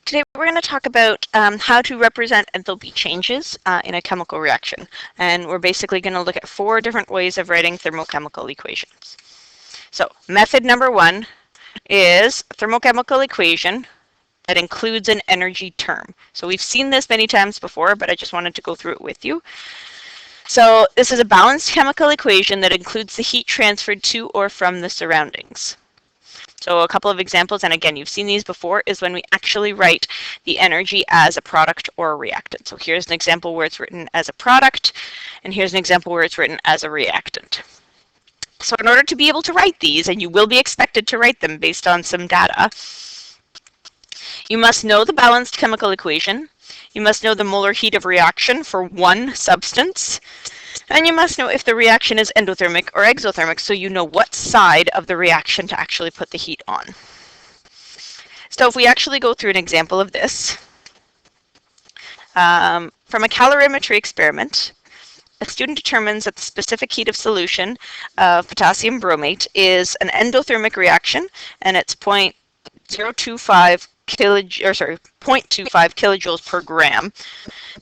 Today we're going to talk about how to represent enthalpy changes in a chemical reaction. And we're basically going to look at 4 different ways of writing thermochemical equations. So method number 1 is a thermochemical equation that includes an energy term. So we've seen this many times before, but I just wanted to go through it with you. So this is a balanced chemical equation that includes the heat transferred to or from the surroundings. So a couple of examples, and again, you've seen these before, is when we actually write the energy as a product or a reactant. So here's an example where it's written as a product, and here's an example where it's written as a reactant. So in order to be able to write these, and you will be expected to write them based on some data, you must know the balanced chemical equation, you must know the molar heat of reaction for one substance, and you must know if the reaction is endothermic or exothermic, so you know what side of the reaction to actually put the heat on. So if we actually go through an example of this, from a calorimetry experiment, a student determines that the specific heat of solution of potassium bromate is an endothermic reaction, and it's 0.25 kilojoules per gram.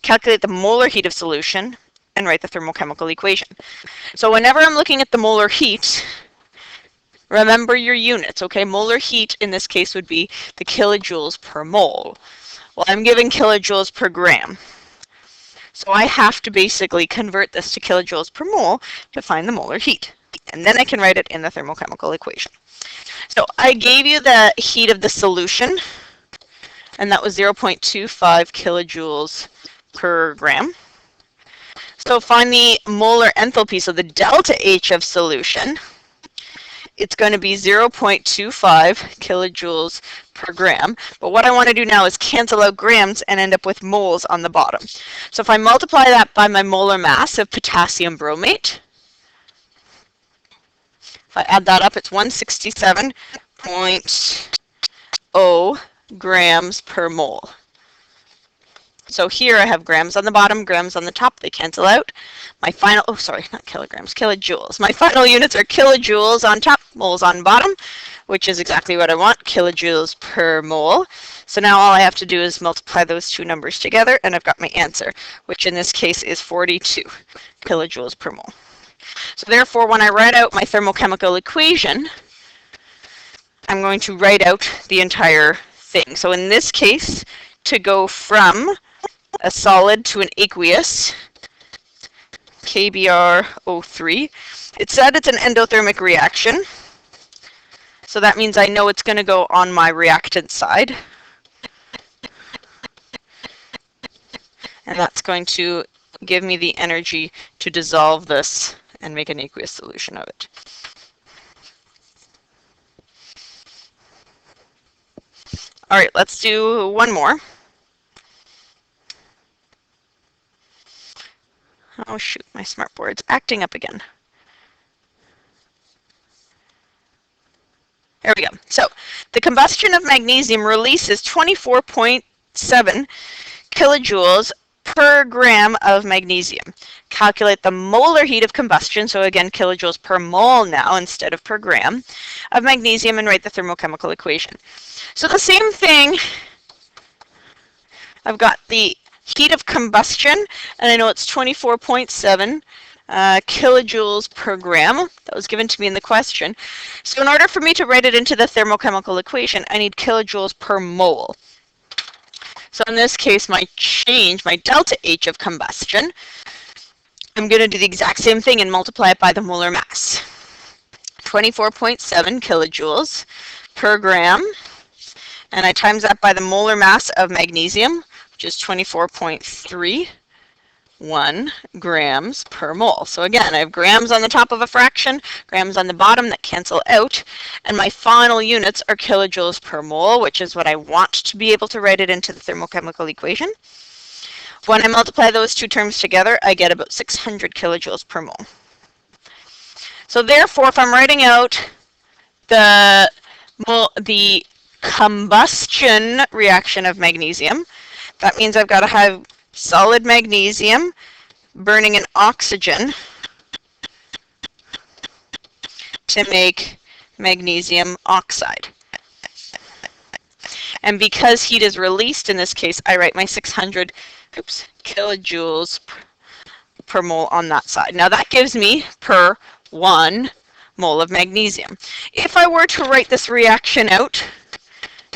Calculate the molar heat of solution and write the thermochemical equation. So whenever I'm looking at the molar heat, remember your units, okay? Molar heat in this case would be the kilojoules per mole. Well, I'm given kilojoules per gram. So I have to basically convert this to kilojoules per mole to find the molar heat. And then I can write it in the thermochemical equation. So I gave you the heat of the solution, and that was 0.25 kilojoules per gram. So find the molar enthalpy, so the delta H of solution. It's going to be 0.25 kilojoules per gram. But what I want to do now is cancel out grams and end up with moles on the bottom. So if I multiply that by my molar mass of potassium bromate, if I add that up, it's 167.0 grams per mole. So here I have grams on the bottom, grams on the top, they cancel out. My final, oh sorry, not kilograms, kilojoules. My final units are kilojoules on top, moles on bottom, which is exactly what I want, kilojoules per mole. So now all I have to do is multiply those two numbers together, and I've got my answer, which in this case is 42 kilojoules per mole. So therefore, when I write out my thermochemical equation, I'm going to write out the entire thing. So in this case, to go from a solid to an aqueous, KBrO3. It said it's an endothermic reaction, so that means I know it's going to go on my reactant side. And that's going to give me the energy to dissolve this and make an aqueous solution of it. All right, let's do one more. Oh shoot, my smartboard's acting up again. There we go. So the combustion of magnesium releases 24.7 kilojoules per gram of magnesium. Calculate the molar heat of combustion, so again kilojoules per mole now instead of per gram, of magnesium, and write the thermochemical equation. So the same thing, I've got the heat of combustion, and I know it's 24.7 kilojoules per gram. That was given to me in the question. So in order for me to write it into the thermochemical equation, I need kilojoules per mole. So in this case, my delta H of combustion, I'm going to do the exact same thing and multiply it by the molar mass. 24.7 kilojoules per gram, and I times that by the molar mass of magnesium, which is 24.31 grams per mole. So again, I have grams on the top of a fraction, grams on the bottom that cancel out, and my final units are kilojoules per mole, which is what I want to be able to write it into the thermochemical equation. When I multiply those two terms together, I get about 600 kilojoules per mole. So therefore, if I'm writing out the combustion reaction of magnesium, that means I've got to have solid magnesium burning an oxygen to make magnesium oxide. And because heat is released in this case, I write my 600 kilojoules per mole on that side. Now that gives me per 1 mole of magnesium. If I were to write this reaction out,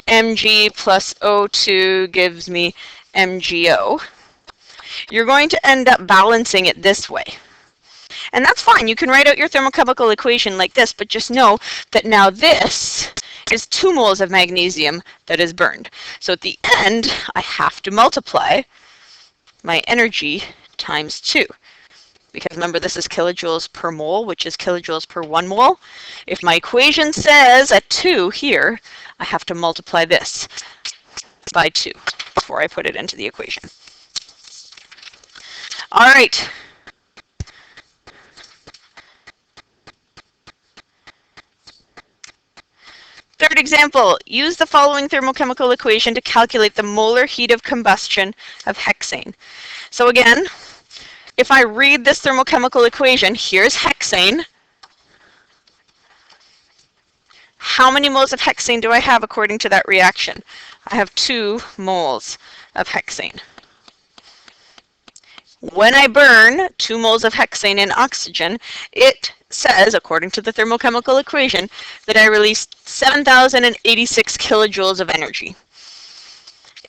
Mg plus O2 gives me MgO. You're going to end up balancing it this way. And that's fine. You can write out your thermochemical equation like this, but just know that now this is 2 moles of magnesium that is burned. So at the end, I have to multiply my energy times 2. Because remember, this is kilojoules per mole, which is kilojoules per 1 mole. If my equation says at 2 here, I have to multiply this by 2 before I put it into the equation. All right. Third example, use the following thermochemical equation to calculate the molar heat of combustion of hexane. So again, if I read this thermochemical equation, here's hexane. How many moles of hexane do I have according to that reaction? I have 2 moles of hexane. When I burn 2 moles of hexane in oxygen, it says, according to the thermochemical equation, that I released 7,086 kilojoules of energy.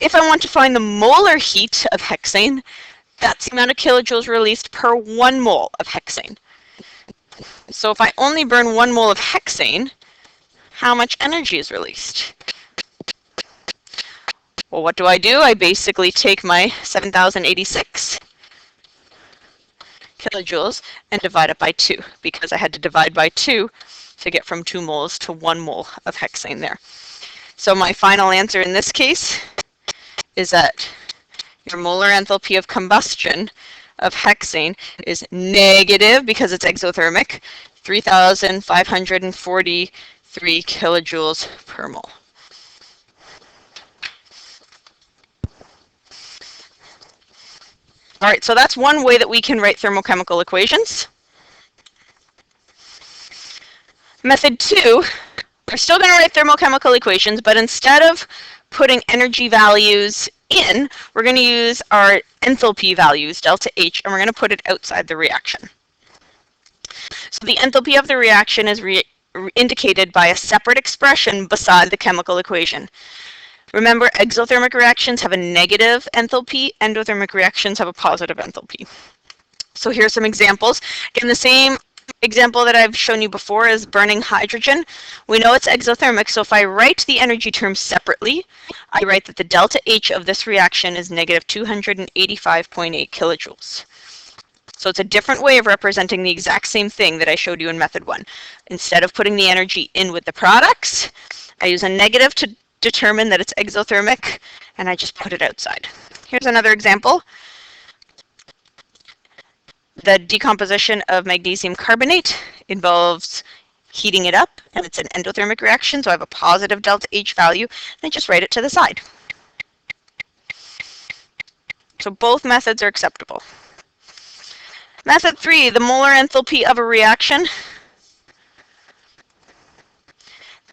If I want to find the molar heat of hexane, that's the amount of kilojoules released per 1 mole of hexane. So if I only burn 1 mole of hexane, how much energy is released? Well, what do? I basically take my 7,086 kilojoules and divide it by 2, because I had to divide by 2 to get from 2 moles to 1 mole of hexane there. So my final answer in this case is that your molar enthalpy of combustion of hexane is negative, because it's exothermic, 3,543 kilojoules per mole. All right, so that's one way that we can write thermochemical equations. Method 2, we're still going to write thermochemical equations, but instead of putting energy values in, we're going to use our enthalpy values, delta H, and we're going to put it outside the reaction. So the enthalpy of the reaction is indicated by a separate expression beside the chemical equation. Remember, exothermic reactions have a negative enthalpy, endothermic reactions have a positive enthalpy. So here's some examples. Again, the same example that I've shown you before is burning hydrogen. We know it's exothermic, so if I write the energy terms separately, I write that the delta H of this reaction is negative 285.8 kilojoules. So it's a different way of representing the exact same thing that I showed you in method 1. Instead of putting the energy in with the products, I use a negative to determine that it's exothermic, and I just put it outside. Here's another example. The decomposition of magnesium carbonate involves heating it up, and it's an endothermic reaction, so I have a positive delta H value, and I just write it to the side. So both methods are acceptable. Method 3, the molar enthalpy of a reaction.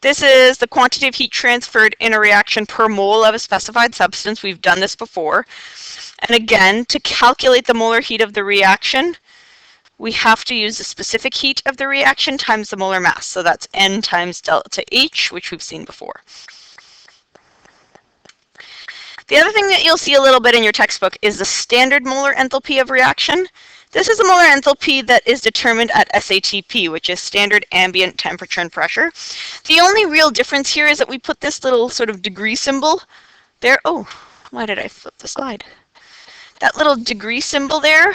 This is the quantity of heat transferred in a reaction per mole of a specified substance. We've done this before. And again, to calculate the molar heat of the reaction, we have to use the specific heat of the reaction times the molar mass. So that's N times delta H, which we've seen before. The other thing that you'll see a little bit in your textbook is the standard molar enthalpy of reaction. This is the molar enthalpy that is determined at SATP, which is standard ambient temperature and pressure. The only real difference here is that we put this little sort of degree symbol there. Oh, why did I flip the slide? That little degree symbol there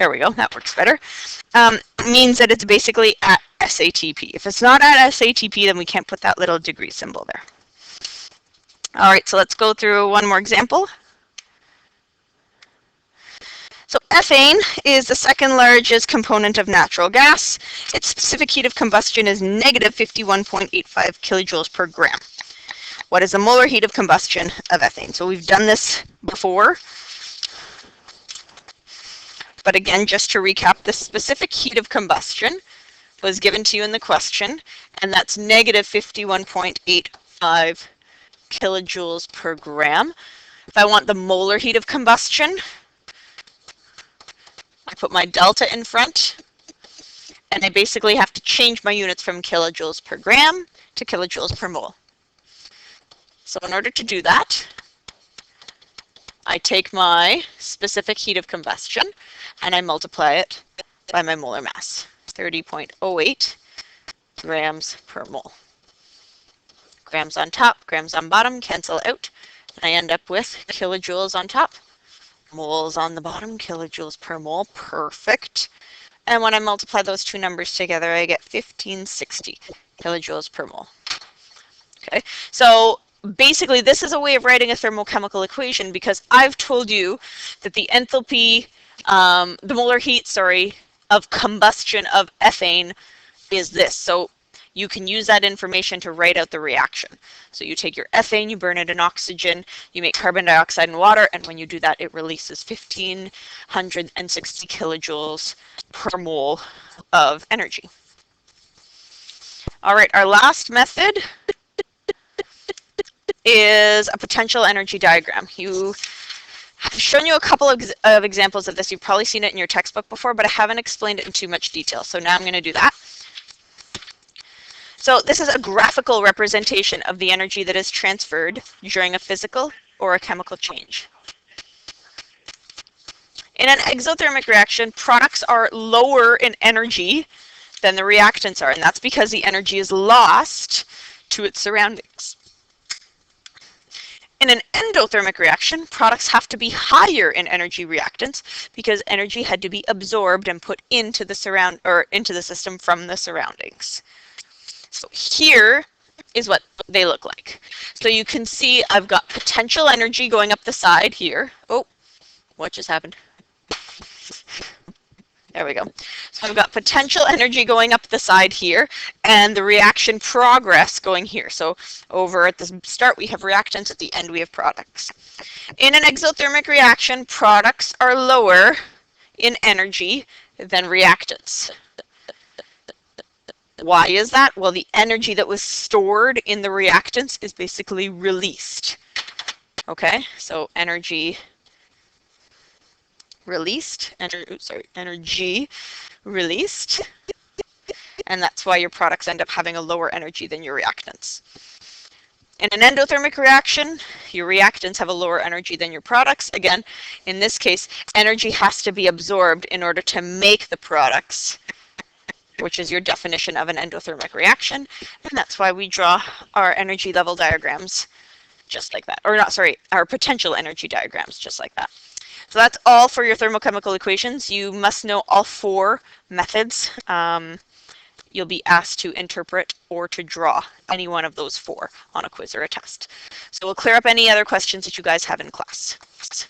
we go, that works better, means that it's basically at SATP. If it's not at SATP, then we can't put that little degree symbol there. All right, so let's go through one more example. So ethane is the second largest component of natural gas. Its specific heat of combustion is negative 51.85 kilojoules per gram. What is the molar heat of combustion of ethane? So we've done this before. But again, just to recap, the specific heat of combustion was given to you in the question, and that's negative 51.85 kilojoules per gram. If I want the molar heat of combustion, I put my delta in front, and I basically have to change my units from kilojoules per gram to kilojoules per mole. So in order to do that, I take my specific heat of combustion and I multiply it by my molar mass, 30.08 grams per mole. Grams on top, grams on bottom, cancel out, and I end up with kilojoules on top, moles on the bottom, kilojoules per mole, perfect. And when I multiply those two numbers together, I get 1560 kilojoules per mole. Okay, so basically this is a way of writing a thermochemical equation because I've told you that the enthalpy, the molar heat, of combustion of ethane is this. So you can use that information to write out the reaction. So you take your ethane, you burn it in oxygen, you make carbon dioxide and water, and when you do that, it releases 1560 kilojoules per mole of energy. All right, our last method is a potential energy diagram. I've shown you a couple of examples of this. You've probably seen it in your textbook before, but I haven't explained it in too much detail. So now I'm going to do that. So this is a graphical representation of the energy that is transferred during a physical or a chemical change. In an exothermic reaction, products are lower in energy than the reactants are, and that's because the energy is lost to its surroundings. In an endothermic reaction, products have to be higher in energy reactants because energy had to be absorbed and put into the system from the surroundings. So here is what they look like. So you can see I've got potential energy going up the side here. Oh, what just happened? There we go. So I've got potential energy going up the side here and the reaction progress going here. So over at the start we have reactants, at the end we have products. In an exothermic reaction, products are lower in energy than reactants. Why is that? Well, the energy that was stored in the reactants is basically released. Okay, so energy released, energy released, and that's why your products end up having a lower energy than your reactants. In an endothermic reaction, your reactants have a lower energy than your products. Again, in this case, energy has to be absorbed in order to make the products, which is your definition of an endothermic reaction, and that's why we draw our energy level diagrams just like that. Or not, sorry, our potential energy diagrams just like that. So that's all for your thermochemical equations. You must know all four methods. You'll be asked to interpret or to draw any one of those four on a quiz or a test. So we'll clear up any other questions that you guys have in class.